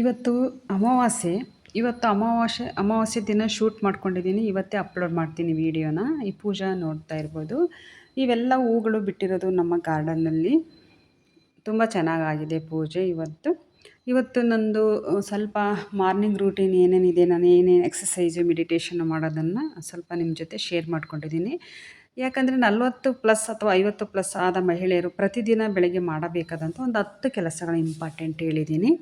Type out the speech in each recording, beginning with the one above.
ಇವತ್ತು ಅಮಾವಾಸ್ಯೆ. ಇವತ್ತು ಅಮಾವಾಸ್ಯೆ ದಿನ ಶೂಟ್ ಮಾಡ್ಕೊಂಡಿದ್ದೀನಿ. ಇವತ್ತೇ ಅಪ್ಲೋಡ್ ಮಾಡ್ತೀನಿ ವೀಡಿಯೋನ. ಈ ಪೂಜಾ ನೋಡ್ತಾ ಇರ್ಬೋದು. ಇವೆಲ್ಲ ಹೂಗಳು ಬಿಟ್ಟಿರೋದು ನಮ್ಮ ಗಾರ್ಡನ್ನಲ್ಲಿ. ತುಂಬ ಚೆನ್ನಾಗಾಗಿದೆ ಪೂಜೆ ಇವತ್ತು. ಇವತ್ತು ನಂದು ಸ್ವಲ್ಪ ಮಾರ್ನಿಂಗ್ ರೂಟೀನ್ ಏನೇನಿದೆ, ನಾನು ಏನೇನು ಎಕ್ಸಸೈಸು, ಮೆಡಿಟೇಷನ್ ಮಾಡೋದನ್ನು ಸ್ವಲ್ಪ ನಿಮ್ಮ ಜೊತೆ ಶೇರ್ ಮಾಡ್ಕೊಂಡಿದ್ದೀನಿ. ಯಾಕಂದರೆ 40+ ಅಥವಾ 50+ ಆದ ಮಹಿಳೆಯರು ಪ್ರತಿದಿನ ಬೆಳಗ್ಗೆ ಮಾಡಬೇಕಾದಂಥ ಒಂದು 10 ಕೆಲಸಗಳ ಇಂಪಾರ್ಟೆಂಟ್ ಹೇಳಿದ್ದೀನಿ.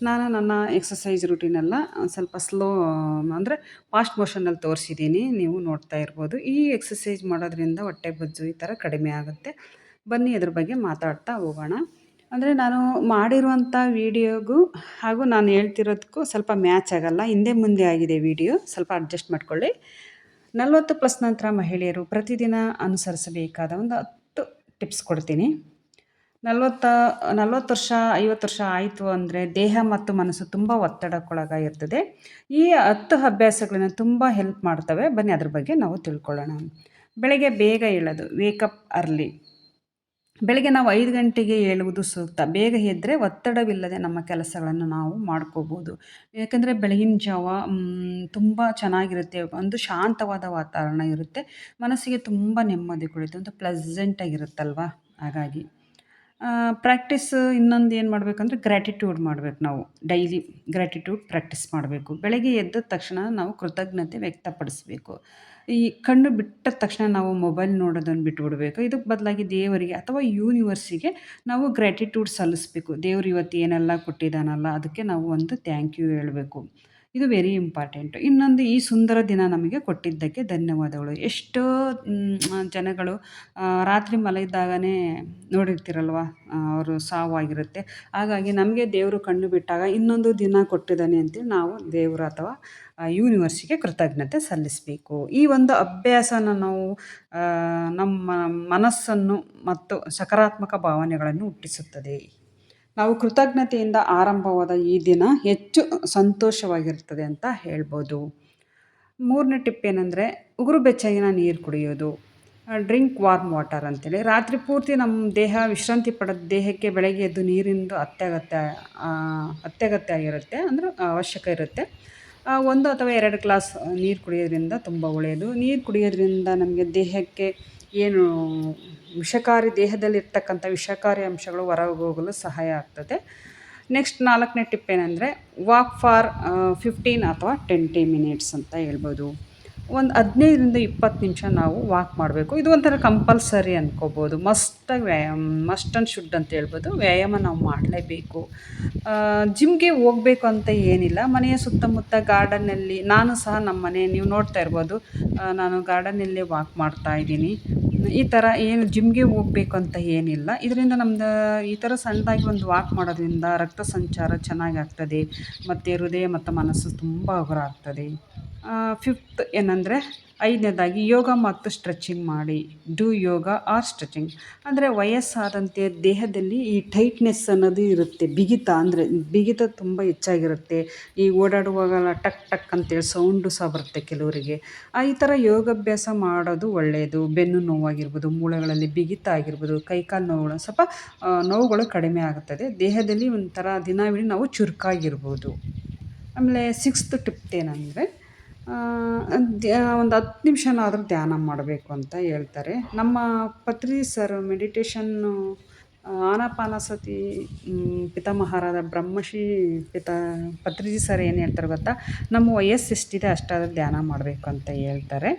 ನಾನು ನನ್ನ ಎಕ್ಸಸೈಸ್ ರೂಟೀನೆಲ್ಲ ಸ್ವಲ್ಪ ಸ್ಲೋ ಅಂದರೆ ಫಾಸ್ಟ್ ಮೋಷನಲ್ಲಿ ತೋರಿಸಿದ್ದೀನಿ, ನೀವು ನೋಡ್ತಾ ಇರ್ಬೋದು. ಈ ಎಕ್ಸಸೈಸ್ ಮಾಡೋದ್ರಿಂದ ಹೊಟ್ಟೆ ಬೊಜ್ಜು ಈ ಥರ ಕಡಿಮೆ ಆಗುತ್ತೆ. ಬನ್ನಿ ಅದ್ರ ಬಗ್ಗೆ ಮಾತಾಡ್ತಾ ಹೋಗೋಣ. ಅಂದರೆ ನಾನು ಮಾಡಿರುವಂಥ ವೀಡಿಯೋಗೂ ಹಾಗೂ ನಾನು ಹೇಳ್ತಿರೋದಕ್ಕೂ ಸ್ವಲ್ಪ ಮ್ಯಾಚ್ ಆಗೋಲ್ಲ, ಹಿಂದೆ ಮುಂದೆ ಆಗಿದೆ ವೀಡಿಯೋ, ಸ್ವಲ್ಪ ಅಡ್ಜಸ್ಟ್ ಮಾಡ್ಕೊಳ್ಳಿ. 40+ ನಂತರ ಮಹಿಳೆಯರು ಪ್ರತಿದಿನ ಅನುಸರಿಸಬೇಕಾದ ಒಂದು 10 ಟಿಪ್ಸ್ ಕೊಡ್ತೀನಿ. 40 ವರ್ಷ 50 ವರ್ಷ ಆಯಿತು ಅಂದರೆ ದೇಹ ಮತ್ತು ಮನಸ್ಸು ತುಂಬ ಒತ್ತಡಕ್ಕೊಳಗಾಗಿರ್ತದೆ. ಈ 10 ಅಭ್ಯಾಸಗಳನ್ನು ತುಂಬ ಹೆಲ್ಪ್ ಮಾಡ್ತವೆ. ಬನ್ನಿ ಅದ್ರ ಬಗ್ಗೆ ನಾವು ತಿಳ್ಕೊಳ್ಳೋಣ. ಬೆಳಗ್ಗೆ ಬೇಗ ಏಳೋದು, ವೇಕಪ್ ಅರ್ಲಿ. ಬೆಳಗ್ಗೆ ನಾವು 5 ಗಂಟೆಗೆ ಏಳುವುದು ಸೂಕ್ತ. ಬೇಗ ಎದ್ದರೆ ಒತ್ತಡವಿಲ್ಲದೆ ನಮ್ಮ ಕೆಲಸಗಳನ್ನು ನಾವು ಮಾಡ್ಕೋಬೋದು. ಯಾಕಂದರೆ ಬೆಳಗಿನ ಜಾವ ತುಂಬ ಚೆನ್ನಾಗಿರುತ್ತೆ. ಒಂದು ಶಾಂತವಾದ ವಾತಾವರಣ ಇರುತ್ತೆ. ಮನಸ್ಸಿಗೆ ತುಂಬ ನೆಮ್ಮದಿ ಕೊಡುತ್ತೆ. ಒಂದು ಪ್ಲೆಸೆಂಟಾಗಿರುತ್ತಲ್ವ, ಹಾಗಾಗಿ ಪ್ರಾಕ್ಟೀಸ್ ಇನ್ನೊಂದು ಏನು ಮಾಡಬೇಕಂದ್ರೆ ಗ್ರ್ಯಾಟಿಟ್ಯೂಡ್ ಮಾಡಬೇಕು. ನಾವು ಡೈಲಿ ಗ್ರ್ಯಾಟಿಟ್ಯೂಡ್ ಪ್ರಾಕ್ಟೀಸ್ ಮಾಡಬೇಕು. ಬೆಳಗ್ಗೆ ಎದ್ದ ತಕ್ಷಣ ನಾವು ಕೃತಜ್ಞತೆ ವ್ಯಕ್ತಪಡಿಸಬೇಕು. ಈ ಕಣ್ಣು ಬಿಟ್ಟ ತಕ್ಷಣ ನಾವು ಮೊಬೈಲ್ ನೋಡೋದನ್ನು ಬಿಟ್ಟುಬಿಡಬೇಕು. ಇದಕ್ಕೆ ಬದಲಾಗಿ ದೇವರಿಗೆ ಅಥವಾ ಯೂನಿವರ್ಸಿಗೆ ನಾವು ಗ್ರ್ಯಾಟಿಟ್ಯೂಡ್ ಸಲ್ಲಿಸಬೇಕು. ದೇವರು ಇವತ್ತು ಏನೆಲ್ಲ ಕೊಟ್ಟಿದ್ದಾನಲ್ಲ, ಅದಕ್ಕೆ ನಾವು ಒಂದು ಥ್ಯಾಂಕ್ ಯು ಹೇಳಬೇಕು. ಇದು ವೆರಿ ಇಂಪಾರ್ಟೆಂಟು. ಇನ್ನೊಂದು, ಈ ಸುಂದರ ದಿನ ನಮಗೆ ಕೊಟ್ಟಿದ್ದಕ್ಕೆ ಧನ್ಯವಾದಗಳು. ಎಷ್ಟೋ ಜನಗಳು ರಾತ್ರಿ ಮಲಗಿದಾಗನೇ ನೋಡಿರ್ತೀರಲ್ವ, ಅವರು ಸಾವಾಗಿರುತ್ತೆ. ಹಾಗಾಗಿ ನಮಗೆ ದೇವರು ಕಣ್ಣು ಬಿಟ್ಟಾಗ ಇನ್ನೊಂದು ದಿನ ಕೊಟ್ಟಿದ್ದಾನೆ ಅಂತೇಳಿ ನಾವು ದೇವರು ಅಥವಾ ಯೂನಿವರ್ಸಿಗೆ ಕೃತಜ್ಞತೆ ಸಲ್ಲಿಸಬೇಕು. ಈ ಒಂದು ಅಭ್ಯಾಸನ ನಾವು ನಮ್ಮ ಮನಸ್ಸನ್ನು ಮತ್ತು ಸಕಾರಾತ್ಮಕ ಭಾವನೆಗಳನ್ನು ಹುಟ್ಟಿಸುತ್ತದೆ. ನಾವು ಕೃತಜ್ಞತೆಯಿಂದ ಆರಂಭವಾದ ಈ ದಿನ ಹೆಚ್ಚು ಸಂತೋಷವಾಗಿರ್ತದೆ ಅಂತ ಹೇಳ್ಬೋದು. 3ನೇ ಟಿಪ್ ಏನಂದರೆ ಉಗುರು ಬೆಚ್ಚಗಿನ ನೀರು ಕುಡಿಯೋದು. ಡ್ರಿಂಕ್ ವಾರ್ಮ್ ವಾಟರ್ ಅಂತೇಳಿ. ರಾತ್ರಿ ಪೂರ್ತಿ ನಮ್ಮ ದೇಹ ವಿಶ್ರಾಂತಿ ಪಡೆದ ದೇಹಕ್ಕೆ ಬೆಳಗ್ಗೆ ಎದ್ದು ನೀರಿಂದು ಅತ್ಯಗತ್ಯ ಆಗಿರುತ್ತೆ, ಅಂದರೆ ಅವಶ್ಯಕ ಇರುತ್ತೆ. 1 ಅಥವಾ 2 ಗ್ಲಾಸ್ ನೀರು ಕುಡಿಯೋದ್ರಿಂದ ತುಂಬ ಒಳ್ಳೆಯದು. ನೀರು ಕುಡಿಯೋದ್ರಿಂದ ನಮಗೆ ದೇಹಕ್ಕೆ ಏನು ದೇಹದಲ್ಲಿರ್ತಕ್ಕಂಥ ವಿಷಕಾರಿ ಅಂಶಗಳು ಹೊರಗೆ ಹೋಗಲು ಸಹಾಯ ಆಗ್ತದೆ. ನೆಕ್ಸ್ಟ್ 4ನೇ ಟಿಪ್ ಏನಂದರೆ ವಾಕ್ ಫಾರ್ 15 ಅಥವಾ 20 ಮಿನಿಟ್ಸ್ ಅಂತ ಹೇಳ್ಬೋದು. ಒಂದು 15ರಿಂದ 20 ನಿಮಿಷ ನಾವು ವಾಕ್ ಮಾಡಬೇಕು. ಇದು ಒಂಥರ ಕಂಪಲ್ಸರಿ ಅಂದ್ಕೋಬೋದು. ಮಸ್ಟ್ ಆ್ಯಂಡ್ ಶುಡ್ ಅಂತ ಹೇಳ್ಬೋದು. ವ್ಯಾಯಾಮ ನಾವು ಮಾಡಲೇಬೇಕು. ಜಿಮ್ಗೆ ಹೋಗಬೇಕು ಅಂತ ಏನಿಲ್ಲ. ಮನೆಯ ಸುತ್ತಮುತ್ತ ಗಾರ್ಡನ್ನಲ್ಲಿ, ನಾನು ಸಹ ನಮ್ಮ ಮನೆ ನೀವು ನೋಡ್ತಾ ಇರ್ಬೋದು, ನಾನು ಗಾರ್ಡನ್ನಲ್ಲೇ ವಾಕ್ ಮಾಡ್ತಾಯಿದ್ದೀನಿ. ಈ ಥರ ಏನು ಜಿಮ್ಗೆ ಹೋಗಬೇಕು ಅಂತ ಏನಿಲ್ಲ. ಇದರಿಂದ ನಮ್ದು ಈ ಥರ ಸಣ್ಣದಾಗಿ ಒಂದು ವಾಕ್ ಮಾಡೋದ್ರಿಂದ ರಕ್ತ ಸಂಚಾರ ಚೆನ್ನಾಗಿ ಆಗ್ತದೆ ಮತ್ತು ಹೃದಯ ಮತ್ತು ಮನಸ್ಸು ತುಂಬ ಹಗುರ ಆಗ್ತದೆ. 5th ಏನಂದರೆ 5ನೇದಾಗಿ ಯೋಗ ಮತ್ತು ಸ್ಟ್ರೆಚಿಂಗ್ ಮಾಡಿ. Do yoga or stretching. ಅಂದರೆ ವಯಸ್ಸಾದಂತೆ ದೇಹದಲ್ಲಿ ಈ ಟೈಟ್ನೆಸ್ ಅನ್ನೋದು ಇರುತ್ತೆ. ಬಿಗಿತ ತುಂಬ ಹೆಚ್ಚಾಗಿರುತ್ತೆ. ಈ ಓಡಾಡುವಾಗೆಲ್ಲ ಟಕ್ ಟಕ್ ಅಂತೇಳಿ ಸೌಂಡು ಸಹ ಬರುತ್ತೆ ಕೆಲವರಿಗೆ. ಈ ಥರ ಯೋಗಾಭ್ಯಾಸ ಮಾಡೋದು ಒಳ್ಳೆಯದು. ಬೆನ್ನು ನೋವಾಗಿರ್ಬೋದು, ಮೂಳೆಗಳಲ್ಲಿ ಬಿಗಿತ ಆಗಿರ್ಬೋದು, ಕೈಕಾಲು ನೋವುಗಳು ಸ್ವಲ್ಪ ನೋವುಗಳು ಕಡಿಮೆ ಆಗುತ್ತದೆ. ದೇಹದಲ್ಲಿ ಒಂಥರ ದಿನವಿಡೀ ನಾವು ಚುರುಕಾಗಿರ್ಬೋದು. ಆಮೇಲೆ 6th ಟಿಪ್ ಏನಂದರೆ ಒಂದು 10 ನಿಮಿಷನಾದರೂ ಧ್ಯಾನ ಮಾಡಬೇಕು ಅಂತ ಹೇಳ್ತಾರೆ. ನಮ್ಮ ಪತ್ರಿ ಸರ್ ಮೆಡಿಟೇಷನ್ನು ಆನಾಪಾನಸತಿ ಪಿತಾಮಹರಾದ ಬ್ರಹ್ಮಶ್ರೀ ಪತ್ರಿಜಿ ಸರ್ ಏನು ಹೇಳ್ತಾರೆ ಗೊತ್ತಾ, ನಮ್ಮ ವಯಸ್ಸು ಎಷ್ಟಿದೆ ಅಷ್ಟಾದರೂ ಧ್ಯಾನ ಮಾಡಬೇಕು ಅಂತ ಹೇಳ್ತಾರೆ.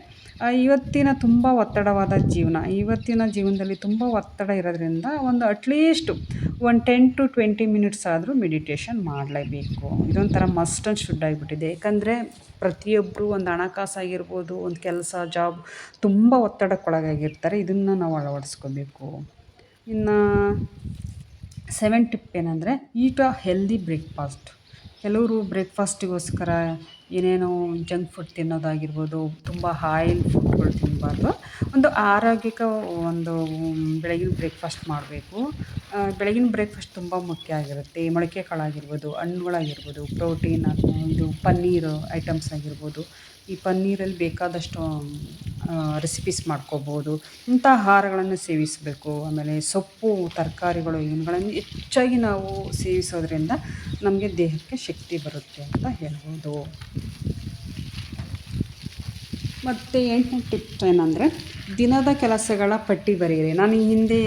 ಇವತ್ತಿನ ಜೀವನದಲ್ಲಿ ತುಂಬ ಒತ್ತಡ ಇರೋದ್ರಿಂದ ಒಂದು ಅಟ್ಲೀಸ್ಟ್ ಒಂದು 10 to 20 ಮಿನಿಟ್ಸ್ ಆದರೂ ಮೆಡಿಟೇಷನ್ ಮಾಡಲೇಬೇಕು. ಇದೊಂಥರ ಮಸ್ಟ್ ಆ್ಯಂಡ್ ಶುಡ್ ಆಗಿಬಿಟ್ಟಿದೆ. ಯಾಕಂದರೆ ಪ್ರತಿಯೊಬ್ಬರು ಒಂದು ಹಣಕಾಸಾಗಿರ್ಬೋದು, ಒಂದು ಕೆಲಸ, ಜಾಬ್ ತುಂಬ ಒತ್ತಡಕ್ಕೊಳಗಾಗಿರ್ತಾರೆ. ಇದನ್ನು ನಾವು ಅಳವಡಿಸ್ಕೋಬೇಕು. ಇನ್ನು 7th ಟಿಪ್ ಏನಂದರೆ ಈಟ್ ಅ ಹೆಲ್ದಿ ಬ್ರೇಕ್ಫಾಸ್ಟ್. ಕೆಲವರು ಬ್ರೇಕ್ಫಾಸ್ಟಿಗೋಸ್ಕರ ಏನೇನೋ ಜಂಕ್ ಫುಡ್ ತಿನ್ನೋದಾಗಿರ್ಬೋದು, ತುಂಬ ಆಯಿಲ್ ಫುಡ್ಗಳು ತಿನ್ನಬಾರ್ದು. ಒಂದು ಆರೋಗ್ಯಕ ಒಂದು ಬೆಳಗಿನ ಬ್ರೇಕ್ಫಾಸ್ಟ್ ಮಾಡಬೇಕು. ಬೆಳಗಿನ ಬ್ರೇಕ್ಫಾಸ್ಟ್ ತುಂಬ ಮುಖ್ಯ ಆಗಿರುತ್ತೆ. ಮೊಳಕೆ ಕಾಳಾಗಿರ್ಬೋದು, ಹಣ್ಣುಗಳಾಗಿರ್ಬೋದು, ಪ್ರೋಟೀನ್, ಇದು ಪನ್ನೀರು ಐಟಮ್ಸ್ ಆಗಿರ್ಬೋದು. ಈ ಪನ್ನೀರಲ್ಲಿ ಬೇಕಾದಷ್ಟು ರೆಸಿಪೀಸ್ ಮಾಡ್ಕೋಬೋದು. ಇಂಥ ಆಹಾರಗಳನ್ನು ಸೇವಿಸಬೇಕು. ಆಮೇಲೆ ಸೊಪ್ಪು, ತರಕಾರಿಗಳು ಇವುಗಳನ್ನು ಹೆಚ್ಚಾಗಿ ನಾವು ಸೇವಿಸೋದ್ರಿಂದ ನಮಗೆ ದೇಹಕ್ಕೆ ಶಕ್ತಿ ಬರುತ್ತೆ ಅಂತ ಹೇಳ್ಬೋದು. ಮತ್ತು 8ನೇ ಟಿಪ್ ಏನಂದರೆ, ದಿನದ ಕೆಲಸಗಳ ಪಟ್ಟಿ ಬರೆಯಿರಿ. ನಾನು ಈ ಹಿಂದೆ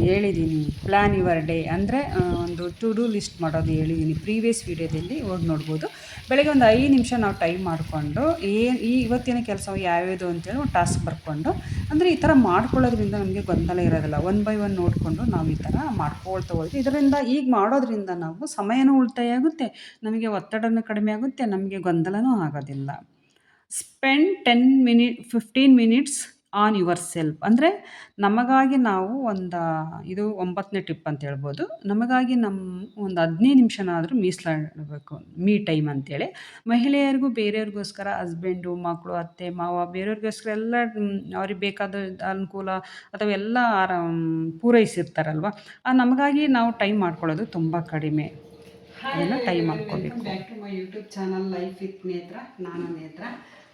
ಹೇಳಿದ್ದೀನಿ, ಪ್ಲ್ಯಾನ್ ಯುವರ್ ಡೇ ಅಂದರೆ ಒಂದು ಟು ಡೂ ಲಿಸ್ಟ್ ಮಾಡೋದು ಹೇಳಿದ್ದೀನಿ. ಪ್ರೀವಿಯಸ್ ವೀಡಿಯೋದಲ್ಲಿ ಹೋಗಿ ನೋಡ್ಬೋದು. ಬೆಳಗ್ಗೆ ಒಂದು 5 ನಿಮಿಷ ನಾವು ಟೈಮ್ ಮಾಡಿಕೊಂಡು ಇವತ್ತಿನ ಕೆಲಸ ಯಾವ್ಯಾವುದು ಅಂತೇಳಿ ಒಂದು ಟಾಸ್ಕ್ ಬರ್ಕೊಂಡು, ಅಂದರೆ ಈ ಥರ ಮಾಡ್ಕೊಳ್ಳೋದ್ರಿಂದ ನಮಗೆ ಗೊಂದಲ ಇರೋದಿಲ್ಲ. ಒನ್ ಬೈ ಒನ್ ನೋಡಿಕೊಂಡು ನಾವು ಈ ಥರ ಮಾಡ್ಕೊಳ್ತಾ ಹೋದ್ವಿ. ಇದರಿಂದ ಈಗ ಮಾಡೋದ್ರಿಂದ ನಾವು ಸಮಯನೂ ಉಳಿತಾಯ ಆಗುತ್ತೆ, ನಮಗೆ ಒತ್ತಡನೂ ಕಡಿಮೆ ಆಗುತ್ತೆ, ನಮಗೆ ಗೊಂದಲನೂ ಆಗೋದಿಲ್ಲ. Spend 15 minutes on your self ಅಂದರೆ ನಮಗಾಗಿ ನಾವು ಇದು 9ನೇ ಟಿಪ್ ಅಂತ ಹೇಳ್ಬೋದು. ನಮಗಾಗಿ ಒಂದು 15 ನಿಮಿಷನಾದರೂ ಮೀಸಲಾಡಬೇಕು, ಮೀ ಟೈಮ್ ಅಂತೇಳಿ. ಮಹಿಳೆಯರಿಗೂ ಬೇರೆಯವ್ರಿಗೋಸ್ಕರ ಹಸ್ಬೆಂಡು, ಮಕ್ಕಳು, ಅತ್ತೆ, ಮಾವ ಬೇರೆಯವ್ರಿಗೋಸ್ಕರ ಎಲ್ಲ ಅವ್ರಿಗೆ ಬೇಕಾದ ಅನುಕೂಲ ಅಥವಾ ಎಲ್ಲ ಪೂರೈಸಿರ್ತಾರಲ್ವ, ನಮಗಾಗಿ ನಾವು ಟೈಮ್ ಮಾಡ್ಕೊಳ್ಳೋದು ತುಂಬ ಕಡಿಮೆ. ಅದನ್ನು ಟೈಮ್ ಮಾಡ್ಕೋಬೇಕು. Back to my YouTube channel life with Netra. ನಾನು ನೇತ್ರ.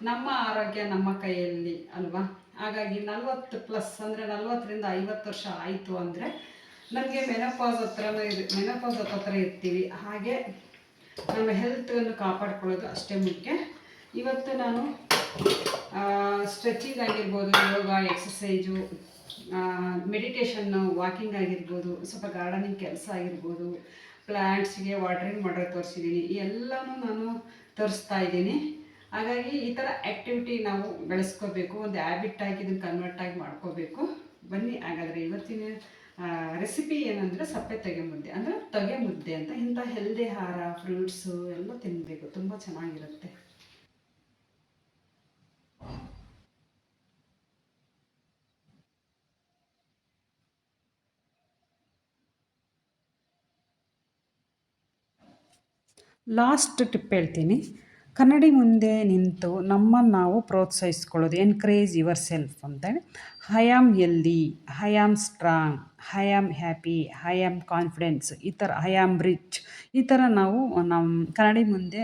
ನಮ್ಮ ಆರೋಗ್ಯ ನಮ್ಮ ಕೈಯಲ್ಲಿ ಅಲ್ವಾ. ಹಾಗಾಗಿ 40+ ಅಂದರೆ 40ರಿಂದ 50 ವರ್ಷ ಆಯಿತು ಅಂದರೆ ನಮಗೆ ಮೆನೋಪಾಸ್ ಹತ್ರ ಇರ್ತೀವಿ. ಹಾಗೆ ನಮ್ಮ ಹೆಲ್ತನ್ನು ಕಾಪಾಡ್ಕೊಳ್ಳೋದು ಅಷ್ಟೇ ಮುಖ್ಯ. ಇವತ್ತು ನಾನು ಸ್ಟ್ರೆಚಿಂಗ್ ಆಗಿರ್ಬೋದು, ಯೋಗ, ಎಕ್ಸಸೈಜು, ಮೆಡಿಟೇಷನ್ನು, ವಾಕಿಂಗ್ ಆಗಿರ್ಬೋದು, ಸ್ವಲ್ಪ ಗಾರ್ಡನಿಂಗ್ ಕೆಲಸ ಆಗಿರ್ಬೋದು, ಪ್ಲ್ಯಾಂಟ್ಸ್ಗೆ ವಾಟ್ರಿಂಗ್ ಮಾಡೋದು ತೋರಿಸಿದ್ದೀನಿ. ಎಲ್ಲನೂ ನಾನು ತೋರಿಸ್ತಾ ಇದ್ದೀನಿ. ಹಾಗಾಗಿ ಈ ಥರ ಆ್ಯಕ್ಟಿವಿಟಿ ನಾವು ಬೆಳೆಸ್ಕೋಬೇಕು, ಒಂದು ಹ್ಯಾಬಿಟ್ಟಾಗಿ ಇದನ್ನು ಕನ್ವರ್ಟಾಗಿ ಮಾಡ್ಕೋಬೇಕು. ಬನ್ನಿ ಹಾಗಾದರೆ ಇವತ್ತಿನ ರೆಸಿಪಿ ಏನಂದರೆ ಸಪ್ಪೆ ಮುದ್ದೆ, ಅಂದರೆ ತೊಗೆ ಮುದ್ದೆ ಅಂತ. ಇಂಥ ಹೆಲ್ದಿ ಆಹಾರ, ಫ್ರೂಟ್ಸು ಎಲ್ಲ ತಿನ್ನಬೇಕು, ತುಂಬ ಚೆನ್ನಾಗಿರುತ್ತೆ. ಲಾಸ್ಟ್ ಟಿಪ್ ಹೇಳ್ತೀನಿ. ಕನ್ನಡಿ ಮುಂದೆ ನಿಂತು ನಮ್ಮನ್ನು ನಾವು ಪ್ರೋತ್ಸಾಹಿಸ್ಕೊಳ್ಳೋದು, ಎನ್ಕರೇಜ್ ಯುವರ್ ಸೆಲ್ಫ್ ಅಂತೇಳಿ. I am healthy, I am strong, I am happy, I am confidence, ಈ ಥರ ಐ ಆಮ್ ರಿಚ್, ಈ ಥರ ನಾವು ನಮ್ಮ ಕನ್ನಡಿ ಮುಂದೆ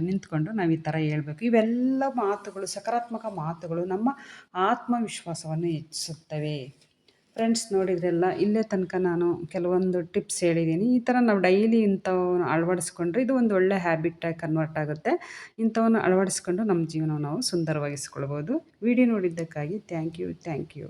ನಿಂತ್ಕೊಂಡು ನಾವು ಈ ಥರ ಹೇಳ್ಬೇಕು. ಇವೆಲ್ಲ ಮಾತುಗಳು, ಸಕಾರಾತ್ಮಕ ಮಾತುಗಳು ನಮ್ಮ ಆತ್ಮವಿಶ್ವಾಸವನ್ನು ಹೆಚ್ಚಿಸುತ್ತವೆ. ಫ್ರೆಂಡ್ಸ್, ನೋಡಿದ್ರೆಲ್ಲ ಇಲ್ಲೇ ತನಕ ನಾನು ಕೆಲವೊಂದು ಟಿಪ್ಸ್ ಹೇಳಿದ್ದೀನಿ. ಈ ಥರ ನಾವು ಡೈಲಿ ಇಂಥವನ್ನ ಅಳವಡಿಸ್ಕೊಂಡ್ರೆ ಇದು ಒಂದು ಒಳ್ಳೆ ಹ್ಯಾಬಿಟ್ಟಾಗಿ ಕನ್ವರ್ಟ್ ಆಗುತ್ತೆ. ಇಂಥವನ್ನು ಅಳವಡಿಸ್ಕೊಂಡು ನಮ್ಮ ಜೀವನ ನಾವು ಸುಂದರವಾಗಿಸ್ಕೊಳ್ಬೋದು. ವಿಡಿಯೋ ನೋಡಿದ್ದಕ್ಕಾಗಿ ಥ್ಯಾಂಕ್ ಯು.